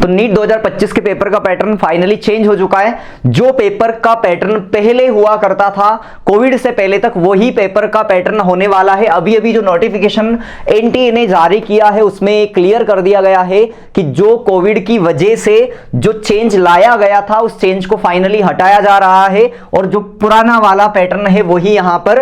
तो नीट 2025 के पेपर का पैटर्न फाइनली चेंज हो चुका है। जो पेपर का पैटर्न पहले हुआ करता था कोविड से पहले तक, वही पेपर का पैटर्न होने वाला है। अभी अभी जो नोटिफिकेशन एनटीए ने जारी किया है उसमें क्लियर कर दिया गया है कि जो कोविड की वजह से जो चेंज लाया गया था उस चेंज को फाइनली हटाया जा रहा है और जो पुराना वाला पैटर्न है वही यहां पर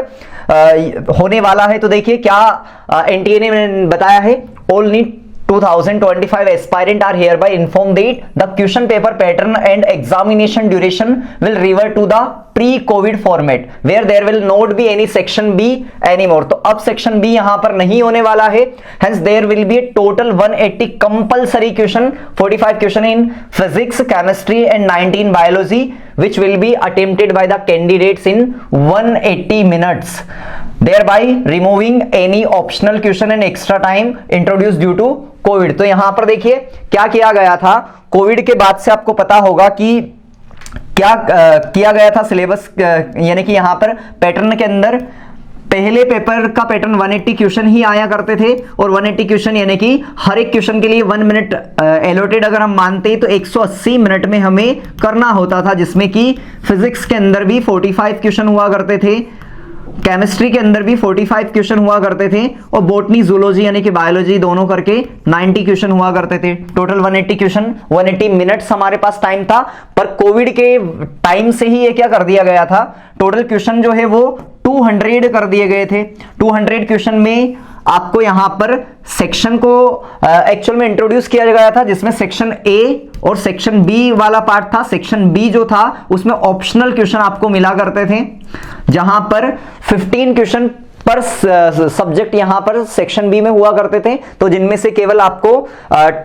होने वाला है। तो देखिए क्या एनटीए ने बताया है, all NEET 2025 aspirant are hereby informed that the question paper pattern and examination duration will revert to the pre-COVID format where there will not be any section B anymore। तो अब section B यहां पर नहीं होने वाला है। Hence there will be a total 180 compulsory question, 45 question in physics, chemistry and 19 biology which will be attempted by the candidates in 180 minutes, thereby removing any optional question and extra time introduced due to Covid. तो यहां पर देखिए क्या किया गया था, Covid के बाद से आपको पता होगा कि क्या किया गया था सिलेबस, यानी कि यहां पर पैटर्न के अंदर पहले पेपर का पैटर्न 180 क्वेश्चन ही आया करते थे और 180 क्वेश्चन यानी कि हर एक क्वेश्चन के लिए 1 मिनट एलोटेड अगर हम मानते तो 180 मिनट में हमें करना होता था, जिसमें कि फिजिक्स के अंदर भी 45 क्वेश्चन हुआ करते थे, केमिस्ट्री के अंदर भी 45 क्वेश्चन हुआ करते थे और बोटनी जूलॉजी यानी कि बायोलॉजी दोनों करके 90 क्वेश्चन हुआ करते थे। टोटल 180 क्वेश्चन, 180 मिनट्स हमारे पास टाइम था। पर कोविड के टाइम से ही ये क्या कर दिया गया था, टोटल क्वेश्चन जो है वो 200 कर दिए गए थे। 200 क्वेश्चन में आपको यहां पर सेक्शन को एक्चुअल में इंट्रोड्यूस किया गया था, जिसमें सेक्शन ए और सेक्शन बी वाला पार्ट था। सेक्शन बी जो था उसमें ऑप्शनल क्वेश्चन आपको मिला करते थे, जहां पर 15 क्वेश्चन पर सब्जेक्ट यहां पर सेक्शन बी में हुआ करते थे, तो जिनमें से केवल आपको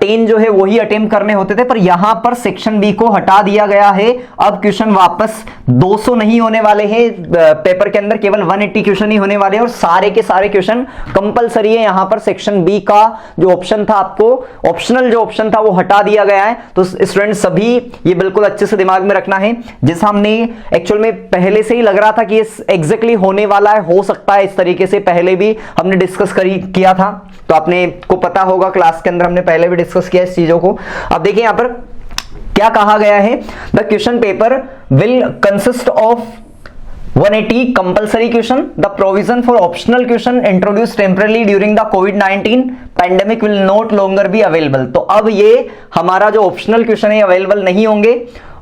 10 जो है वही अटेम्प्ट करने होते थे। पर यहां पर सेक्शन बी को हटा दिया गया है। अब क्वेश्चन वापस 200 नहीं होने वाले हैं पेपर के अंदर, केवल 180 क्वेश्चन ही होने वाले हैं और सारे के सारे क्वेश्चन कंपलसरी है। यहां पर सेक्शन बी का जो ऑप्शन था, आपको ऑप्शनल जो ऑप्शन था वो हटा दिया गया है। तो स्टूडेंट सभी ये बिल्कुल अच्छे से दिमाग में रखना है, जैसा हमने एक्चुअल में पहले से ही लग रहा था कि ये एग्जैक्टली होने वाला है, हो सकता है इस तरीके से पहले भी हमने डिस्कस किया था। तो आपने को पता होगा क्लास के अंदर हमने पहले भी डिस्कस किया इस चीजों को। अब देखिए यहां पर क्या कहा गया है, the question paper will consist of 180 compulsory question. The provision for optional question introduced temporarily during the COVID-19 pandemic will not longer be available। तो अब ये हमारा जो ऑप्शनल क्वेश्चन है अवेलेबल नहीं होंगे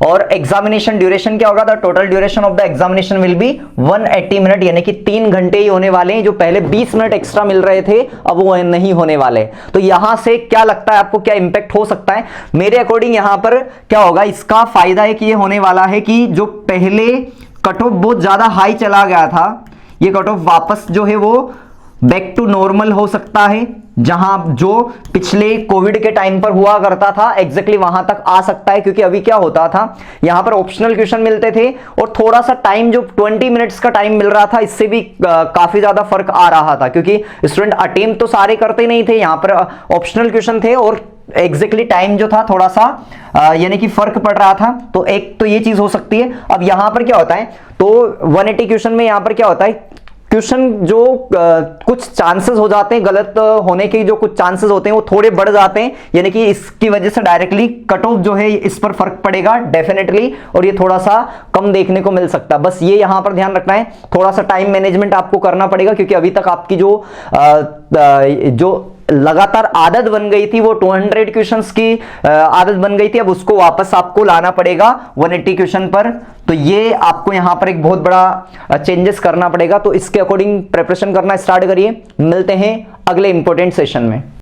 और एग्जामिनेशन ड्यूरेशन क्या होगा, the total duration of the examination will be 180 minute, यानी कि 3 घंटे ही होने वाले हैं। जो पहले 20 मिनट एक्स्ट्रा मिल रहे थे अब वो नहीं होने वाले। तो यहां से क्या लगता है आपको, क्या इंपैक्ट हो सकता है? मेरे अकॉर्डिंग यहां पर क्या होगा, इसका फायदा है कि ये होने वाला है कि जो पहले कट ऑफ बहुत ज्यादा हाई चला गया था, ये कट ऑफ वापस जो है वो बैक टू नॉर्मल हो सकता है। जहां जो पिछले कोविड के टाइम पर हुआ करता था एग्जैक्टली वहां तक आ सकता है, क्योंकि अभी क्या होता था, यहां पर ऑप्शनल क्वेश्चन मिलते थे और थोड़ा सा टाइम जो 20 मिनट्स का टाइम मिल रहा था, इससे भी काफी ज्यादा फर्क आ रहा था, क्योंकि स्टूडेंट अटेम्प्ट तो सारे करते नहीं थे, यहां पर ऑप्शनल क्वेश्चन थे और एग्जैक्टली टाइम जो था थोड़ा सा यानी कि फर्क पड़ रहा था। तो एक तो ये चीज हो सकती है। अब यहां पर क्या होता है, तो 180 क्वेश्चन में यहां पर क्या होता है, क्वेश्चन जो कुछ चांसेस हो जाते हैं गलत होने के, जो कुछ चांसेस होते हैं वो थोड़े बढ़ जाते हैं, यानी कि इसकी वजह से डायरेक्टली कट ऑफ जो है इस पर फर्क पड़ेगा डेफिनेटली, और ये थोड़ा सा कम देखने को मिल सकता है। बस ये यहां पर ध्यान रखना है, थोड़ा सा टाइम मैनेजमेंट आपको करना पड़ेगा, क्योंकि अभी तक आपकी जो लगातार आदत बन गई थी, वो 200 क्वेश्चंस की आदत बन गई थी, अब उसको वापस आपको लाना पड़ेगा 180 क्वेश्चन पर। तो ये आपको यहां पर एक बहुत बड़ा चेंजेस करना पड़ेगा। तो इसके अकॉर्डिंग प्रिपरेशन करना स्टार्ट करिए। मिलते हैं अगले इंपॉर्टेंट सेशन में।